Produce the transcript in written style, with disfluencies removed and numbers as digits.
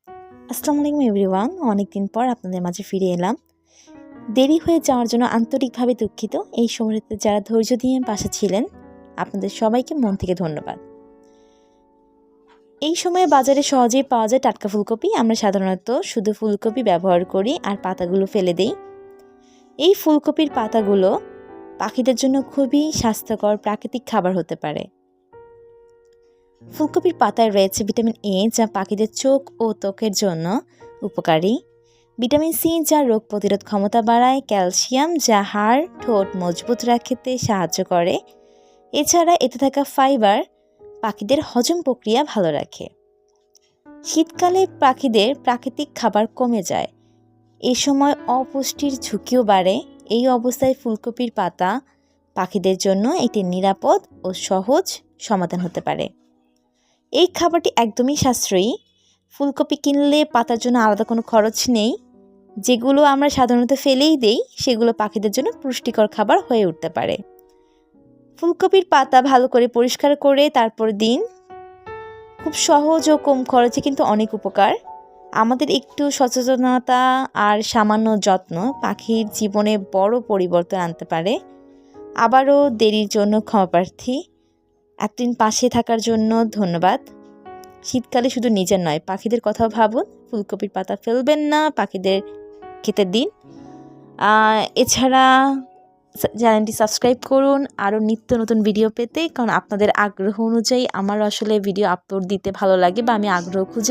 আসসালামু আলাইকুম এভরিওয়ান। অনেকদিন পর আপনাদের মাঝে ফিরে এলাম। দেরি হয়ে যাওয়ার জন্য আন্তরিকভাবে দুঃখিত। এই সময়টাতে যারা ধৈর্য দিয়ে পাশে ছিলেন, আপনাদের সবাইকে মন থেকে ধন্যবাদ। এই সময়ে বাজারে সহজেই পাওয়া যায় টাটকা ফুলকপি। আমরা সাধারণত শুধু ফুলকপি ব্যবহার করি আর পাতাগুলো ফেলে দেই। এই ফুলকপির পাতাগুলো পাখিদের জন্য খুবই স্বাস্থ্যকর প্রাকৃতিক খাবার হতে পারে। ফুলকপির পাতায় রয়েছে ভিটামিন এ, যা পাখিদের চোখ ও ত্বকের জন্য উপকারী। ভিটামিন সি, যা রোগ প্রতিরোধ ক্ষমতা বাড়ায়। ক্যালসিয়াম, যা হাড় ঠোঁট মজবুত রাখতে সাহায্য করে। এছাড়া এতে থাকা ফাইবার পাখিদের হজম প্রক্রিয়া ভালো রাখে। শীতকালে পাখিদের প্রাকৃতিক খাবার কমে যায়, এ সময় অপুষ্টির ঝুঁকিও বাড়ে। এই অবস্থায় ফুলকপির পাতা পাখিদের জন্য একটি নিরাপদ ও সহজ সমাধান হতে পারে। এই খাবারটি একদমই সাশ্রয়ী। ফুলকপি কিনলে পাতার জন্য আলাদা কোনো খরচ নেই। যেগুলো আমরা সাধারণত ফেলেই দেই, সেগুলো পাখিদের জন্য পুষ্টিকর খাবার হয়ে উঠতে পারে। ফুলকপির পাতা ভালো করে পরিষ্কার করে তারপর দিন। খুব সহজ ও কম খরচে কিন্তু অনেক উপকার। আমাদের একটু সচেতনতা আর সামান্য যত্ন পাখির জীবনে বড় পরিবর্তন আনতে পারে। আবারও দেরির জন্য ক্ষমাপ্রার্থী। এতদিন পাশে থাকার জন্য ধন্যবাদ। শীতকালে শুধু নিজের নয়, পাখিদের কথাও ভাবুন। ফুলকপির পাতা ফেলবেন না, পাখিদের খেতে দিন। এছাড়া চ্যানেলটি সাবস্ক্রাইব করুন আরও নিত্য নতুন ভিডিও পেতে, কারণ আপনাদের আগ্রহ অনুযায়ী আমার আসলে ভিডিও আপলোড দিতে ভালো লাগে বা আমি আগ্রহ খুঁজে